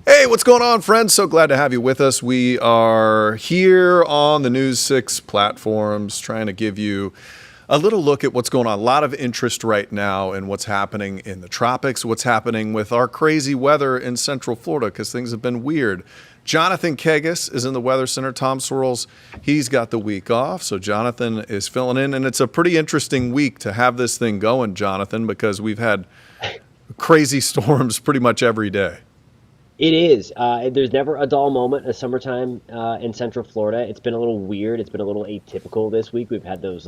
Hey, what's going on, friends? So glad to have you with us. We are here on the News 6 platforms trying to give you a little look at what's going on. A lot of interest right now in what's happening in the tropics, what's happening with our crazy weather in Central Florida, because things have been weird. Jonathan Kegas is in the Weather Center. Tom Swirls, he's got the week off, so Jonathan is filling in. And it's a pretty interesting week to have this thing going, Jonathan, because we've had crazy storms pretty much every day. It is. There's never a dull moment of summertime in Central Florida. It's been a little weird. It's been a little atypical this week. We've had those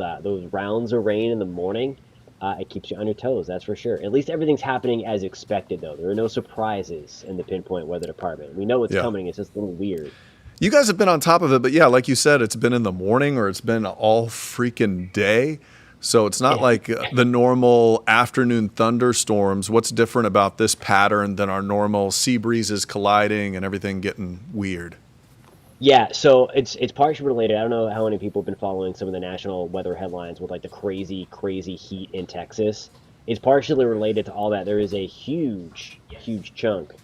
rounds of rain in the morning. It keeps you on your toes, that's for sure. At least everything's happening as expected, though. There are no surprises in the Pinpoint Weather Department. We know it's Yeah. coming. It's just a little weird. You guys have been on top of it, but yeah, like you said, it's been in the morning or it's been all freaking day. So it's not Yeah. like the normal afternoon thunderstorms. What's different about this pattern than our normal sea breezes colliding and everything getting weird? Yeah, so it's partially related. I don't know how many people have been following some of the national weather headlines with like the crazy heat in Texas. It's partially related to all that. There is a huge chunk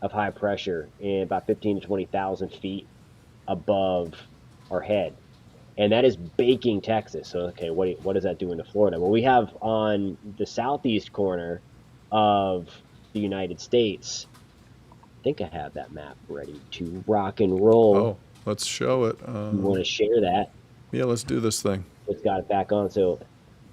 of high pressure in about 15 to 20,000 feet above our head, and that is baking Texas. So okay, what is that doing to Florida? Well, we have on the southeast corner of the United States. I think I have that map ready to rock and roll. Oh, let's show it. You want to share that? Yeah, let's do this thing. It's got it back on so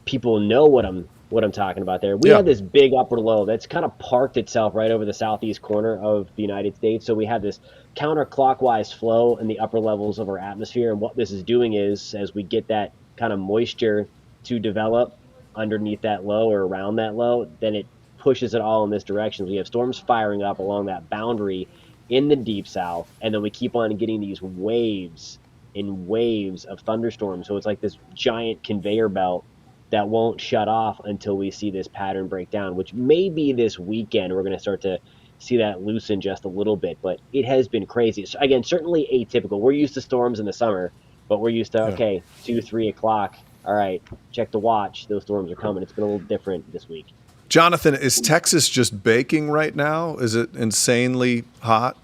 people know what I'm talking about there. We Yeah. have this big upper low that's kind of parked itself right over the southeast corner of the United States. So we have this counterclockwise flow in the upper levels of our atmosphere. And what this is doing is, as we get that kind of moisture to develop underneath that low or around that low, then it pushes it all in this direction. We have storms firing up along that boundary in the deep south, and then we keep on getting these waves and waves of thunderstorms. So it's like this giant conveyor belt that won't shut off until we see this pattern break down, which may be this weekend. We're going to start to see that loosen just a little bit, but it has been crazy. So again, certainly atypical. We're used to storms in the summer, but we're used to, Yeah. okay, 2, 3 o'clock. All right, check the watch. Those storms are coming. It's been a little different this week. Jonathan, is Texas just baking right now? Is it insanely hot?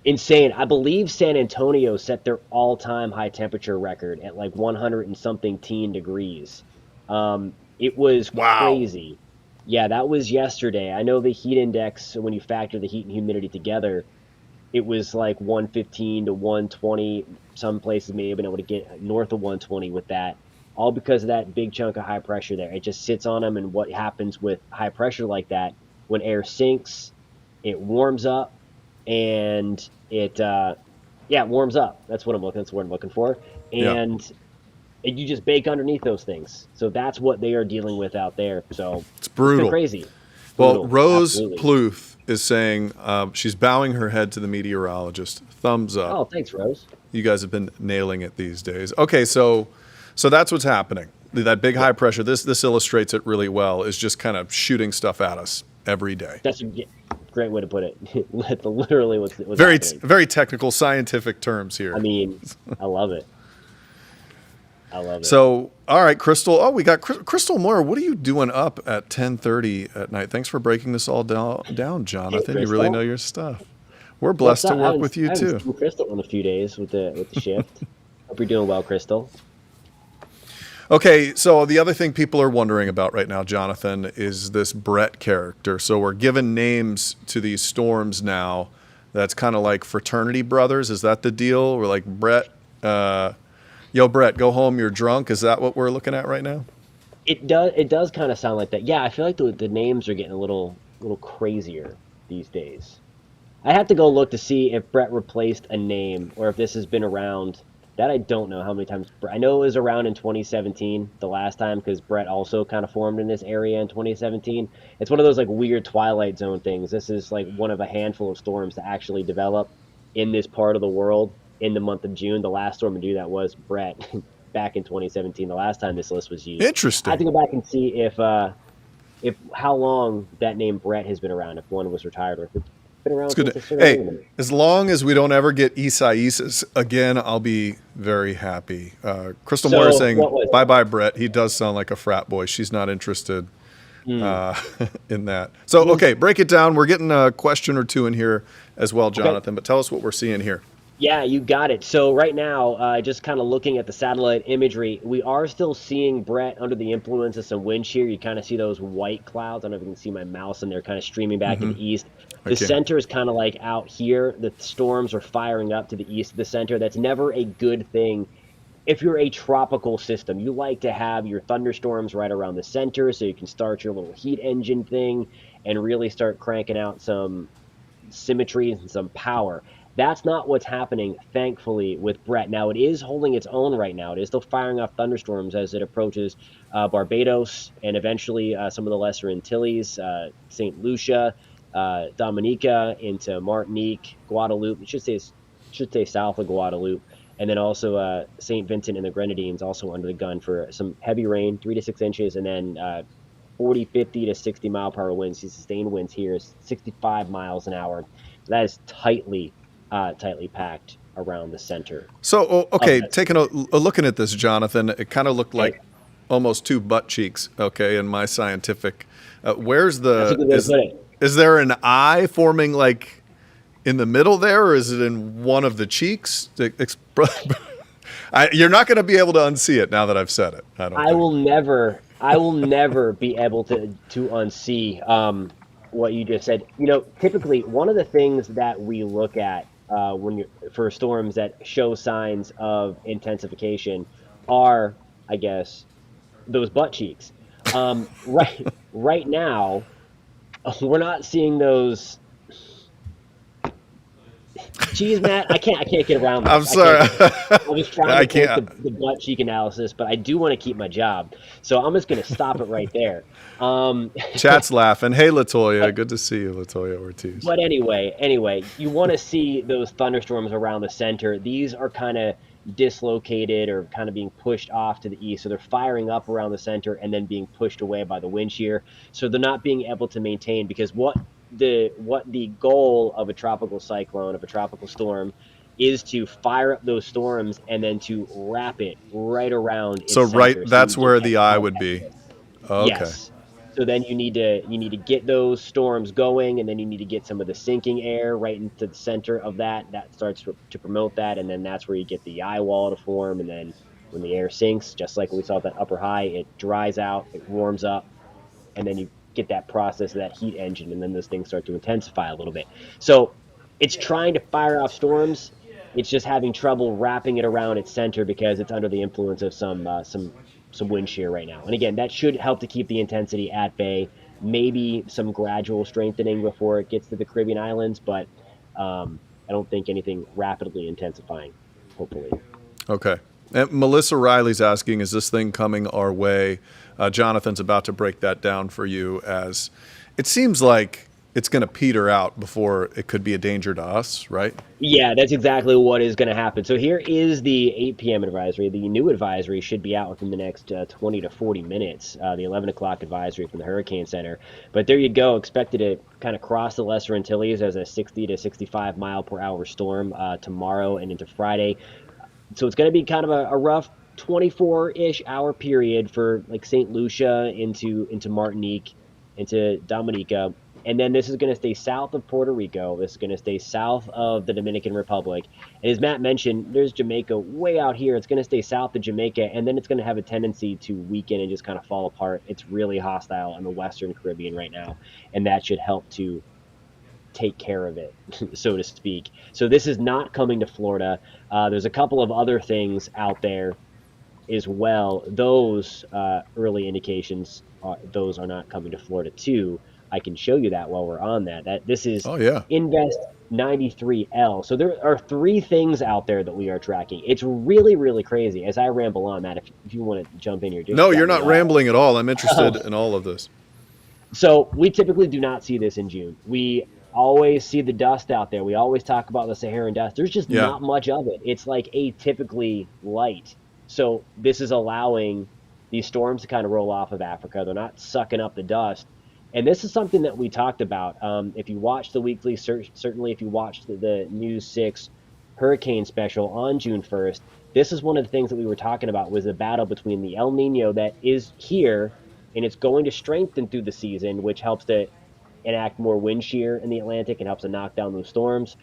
Insane. I believe San Antonio set their all-time high temperature record at like 100 and something teen degrees. It was Wow. crazy. Yeah, that was yesterday. I know the heat index, when you factor the heat and humidity together, it was like 115 to 120. Some places may have been able to get north of 120 with that, all because of that big chunk of high pressure there. It just sits on them, and what happens with high pressure like that, when air sinks, it warms up, and it warms up. That's what I'm looking for. Yeah. And you just bake underneath those things. So that's what they are dealing with out there. So It's it's been brutal. crazy. Well, Brutal. Rose Absolutely. Pluth is saying she's bowing her head to the meteorologist. Thumbs up. Oh, thanks, Rose. You guys have been nailing it these days. Okay, so that's what's happening. That big high pressure. This illustrates it really well. Is just kind of shooting stuff at us every day. That's a great way to put it. Literally what's Very happening. very technical scientific terms here. I mean, I love it. I love it. So, all right, Crystal. Oh, we got Crystal Moore. What are you doing up at 10:30 at night? Thanks for breaking this all down, Jonathan. You really Crystal. know your stuff. We're What's blessed to up? work with I you haven't too. seen Crystal in a few days with the shift. Hope you're doing well, Crystal. Okay, so the other thing people are wondering about right now, Jonathan, is this Bret character. So we're giving names to these storms now. That's kind of like fraternity brothers. Is that the deal? We're like Bret. Yo, Bret, go home. You're drunk. Is that what we're looking at right now? It does kind of sound like that. Yeah, I feel like the names are getting a little crazier these days. I have to go look to see if Brett replaced a name or if this has been around. That I don't know how many times. I know it was around in 2017, the last time, because Brett also kind of formed in this area in 2017. It's one of those like weird Twilight Zone things. This is like one of a handful of storms to actually develop in this part of the world in the month of June. The last storm to do that was Brett back in 2017, the last time this list was used. I have to Interesting. go back and see if how long that name Brett has been around, if one was retired or if it's been around It's good. since it started Hey, moving. as long as we don't ever get Isaias again, I'll be very happy. Crystal Moore is So saying what was bye bye, Brett. He does sound like a frat boy. She's not interested. Mm. in that. So, okay, break it down. We're getting a question or two in here as well, Jonathan, but tell us what we're seeing here. Yeah, you got it. So right now, just kind of looking at the satellite imagery, we are still seeing Brett under the influence of some wind shear. You kind of see those white clouds. I don't know if you can see my mouse, and they're kind of streaming back to the east. I The can. center is kind of like out here. The storms are firing up to the east of the center. That's never a good thing if you're a tropical system. You like to have your thunderstorms right around the center so you can start your little heat engine thing and really start cranking out some symmetry and some power. That's not what's happening, thankfully, with Brett. Now, it is holding its own right now. It is still firing off thunderstorms as it approaches Barbados and eventually some of the Lesser Antilles, St. Lucia, Dominica, into Martinique, Guadeloupe. It should stay south of Guadeloupe. And then also St. Vincent and the Grenadines also under the gun for some heavy rain, 3 to 6 inches, and then 40, 50 to 60 mile per hour winds. These sustained winds here is 65 miles an hour. That is tightly packed around the center. So, okay, taking a looking at this, Jonathan, it kind of looked like almost two butt cheeks, okay, in my scientific. Where's That's a good way to put it. is there an eye forming like in the middle there, or is it in one of the cheeks? You're not going to be able to unsee it now that I've said it. I will never be able to unsee what you just said. You know, typically one of the things that we look at for storms that show signs of intensification are, I guess, those butt cheeks. Right now, we're not seeing those. Jeez, Matt, I can't get around this. I'm sorry. I was trying to can't. take the butt cheek analysis, but I do want to keep my job, so I'm just going to stop it right there. Chat's laughing. Hey, Latoya, good to see you, Latoya Ortiz. But anyway, you want to see those thunderstorms around the center. These are kind of dislocated or kind of being pushed off to the east, so they're firing up around the center and then being pushed away by the wind shear. So they're not being able to maintain, because what the goal of a tropical cyclone, of a tropical storm, is to fire up those storms and then to wrap it right around its So center. that's where the eye would be. Okay. Yes. So then you need to get those storms going, and then you need to get some of the sinking air right into the center of that. That starts to promote that, and then that's where you get the eye wall to form. And then when the air sinks, just like we saw with that upper high, it dries out, it warms up, and then you get that process of that heat engine, and then those things start to intensify a little bit. So it's trying to fire off storms. It's just having trouble wrapping it around its center because it's under the influence of some wind shear right now. And again, that should help to keep the intensity at bay. Maybe some gradual strengthening before it gets to the Caribbean islands, but I don't think anything rapidly intensifying, hopefully. Okay. And Melissa Riley's asking, is this thing coming our way? Jonathan's about to break that down for you, as it seems like it's going to peter out before it could be a danger to us, right? Yeah, that's exactly what is going to happen. So here is the 8 p.m. advisory. The new advisory should be out within the next 20 to 40 minutes, the 11 o'clock advisory from the Hurricane Center. But there you go, expected to kind of cross the Lesser Antilles as a 60 to 65 mile per hour storm tomorrow and into Friday. So it's going to be kind of a rough 24-ish hour period for like St. Lucia into Martinique, into Dominica. And then this is going to stay south of Puerto Rico. This is going to stay south of the Dominican Republic. And as Matt mentioned, there's Jamaica way out here. It's going to stay south of Jamaica, and then it's going to have a tendency to weaken and just kind of fall apart. It's really hostile in the Western Caribbean right now, and that should help to take care of it, so to speak. So this is not coming to Florida. There's a couple of other things out there as well. Those early indications, those are not coming to Florida too. I can show you that while we're on that. This is Invest 93L. So there are 3 things out there that we are tracking. It's really, really crazy. As I ramble on, Matt, if you want to jump in here. No, you're not rambling at all. I'm interested in all of this. So we typically do not see this in June. We always see the dust out there. We always talk about the Saharan dust. There's just not much of it. It's like atypically light. So this is allowing these storms to kind of roll off of Africa. They're not sucking up the dust. And this is something that we talked about. If you watched the weekly, certainly if you watched the News 6 hurricane special on June 1st, this is one of the things that we were talking about, was the battle between the El Nino that is here and it's going to strengthen through the season, which helps to enact more wind shear in the Atlantic and helps to knock down those storms.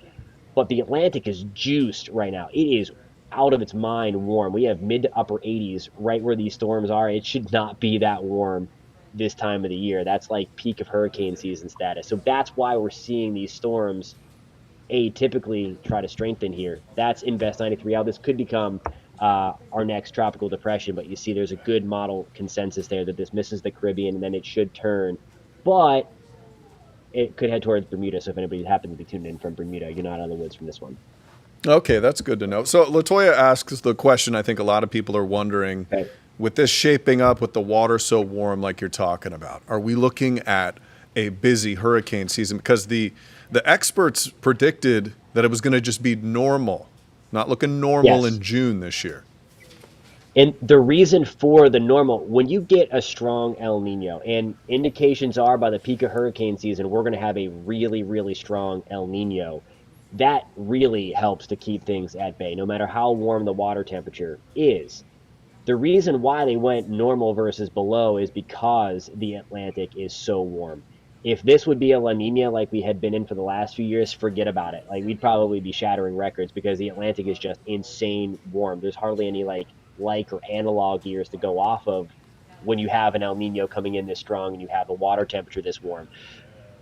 But the Atlantic is juiced right now. It is out of its mind warm. We have mid to upper 80s right where these storms are. It should not be that warm this time of the year. That's like peak of hurricane season status. So that's why we're seeing these storms atypically try to strengthen here. That's Invest 93 out. This could become our next tropical depression, but you see there's a good model consensus there that this misses the Caribbean and then it should turn. But it could head towards Bermuda. So if anybody happens to be tuned in from Bermuda, you're not out of the woods from this one. Okay, that's good to know. So Latoya asks the question I think a lot of people are wondering, Okay. with this shaping up, with the water so warm like you're talking about, are we looking at a busy hurricane season? Because the experts predicted that it was going to just be normal, not looking normal Yes. in June this year. And the reason for the normal, when you get a strong El Nino, and indications are by the peak of hurricane season, we're going to have a really, really strong El Nino. That really helps to keep things at bay, no matter how warm the water temperature is. The reason why they went normal versus below is because the Atlantic is so warm. If this would be a La Nina like we had been in for the last few years, forget about it. Like, we'd probably be shattering records because the Atlantic is just insane warm. There's hardly any like or analog years to go off of when you have an El Nino coming in this strong and you have a water temperature this warm.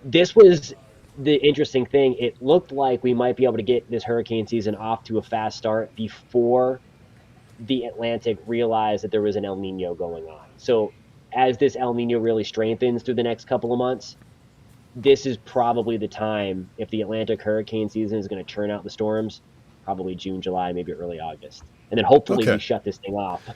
This was the interesting thing. It looked like we might be able to get this hurricane season off to a fast start before the Atlantic realized that there was an El Nino going on. So as this El Nino really strengthens through the next couple of months, this is probably the time, if the Atlantic hurricane season is going to churn out the storms, probably June, July, maybe early August. And then hopefully we shut this thing off.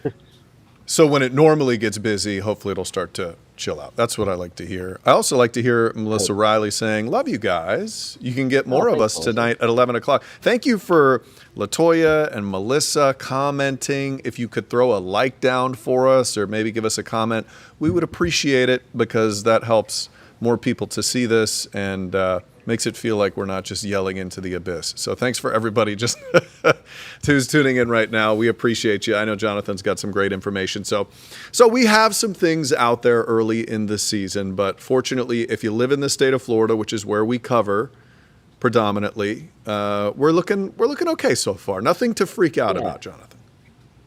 So when it normally gets busy, hopefully it'll start to chill out. That's what I like to hear. I also like to hear Melissa Riley saying, love you guys. You can get more of us tonight at 11 o'clock. Thank you for Latoya and Melissa commenting. If you could throw a like down for us or maybe give us a comment, we would appreciate it because that helps more people to see this and makes it feel like we're not just yelling into the abyss. So thanks for everybody just who's tuning in right now. We appreciate you. I know Jonathan's got some great information. So we have some things out there early in the season, but fortunately, if you live in the state of Florida, which is where we cover predominantly, we're looking okay so far. Nothing to freak out about, Jonathan.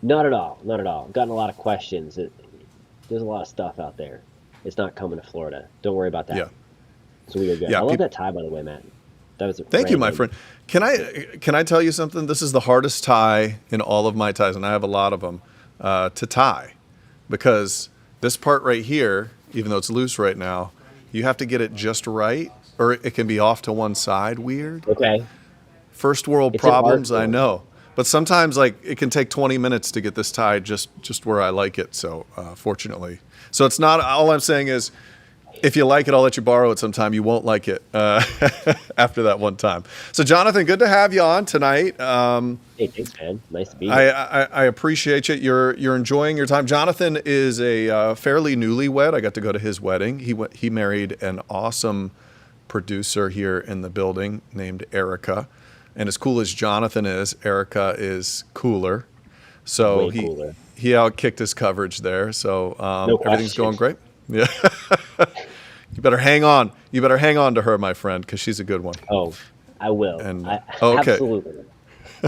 Not at all. Not at all. Gotten a lot of questions. There's a lot of stuff out there. It's not coming to Florida. Don't worry about that. Yeah. So we are good. Yeah, I love that tie, by the way, Matt. That was Thank you, my friend. Can I tell you something? This is the hardest tie in all of my ties, and I have a lot of them, to tie. Because this part right here, even though it's loose right now, you have to get it just right, or it can be off to one side weird. Okay. First world problems, I know. But sometimes, like, it can take 20 minutes to get this tied just where I like it, so fortunately. So it's not, all I'm saying is, if you like it, I'll let you borrow it sometime. You won't like it after that one time. So, Jonathan, good to have you on tonight. Hey, thanks, man. Nice to be here. I appreciate you. You're enjoying your time. Jonathan is a fairly newlywed. I got to go to his wedding. He married an awesome producer here in the building named Erica. And as cool as Jonathan is, Erica is cooler. So Way cooler. He outkicked his coverage there. So No everything's question. going great. Yeah. You better hang on. You better hang on to her, my friend, because she's a good one. Oh, I will. And- Okay. okay. Absolutely.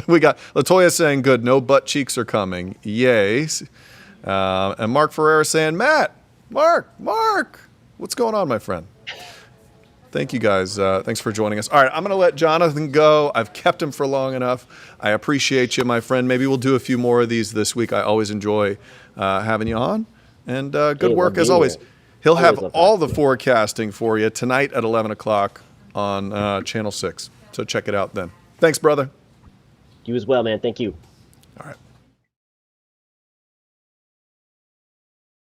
We got Latoya saying good. No butt cheeks are coming. Yay. And Mark Ferreira saying, Mark, what's going on, my friend? Thank you, guys. Thanks for joining us. All right, I'm going to let Jonathan go. I've kept him for long enough. I appreciate you, my friend. Maybe we'll do a few more of these this week. I always enjoy having you on. And good work, as always. He'll have all the forecasting for you tonight at 11 o'clock on Channel 6. So check it out then. Thanks, brother. You as well, man. Thank you. All right.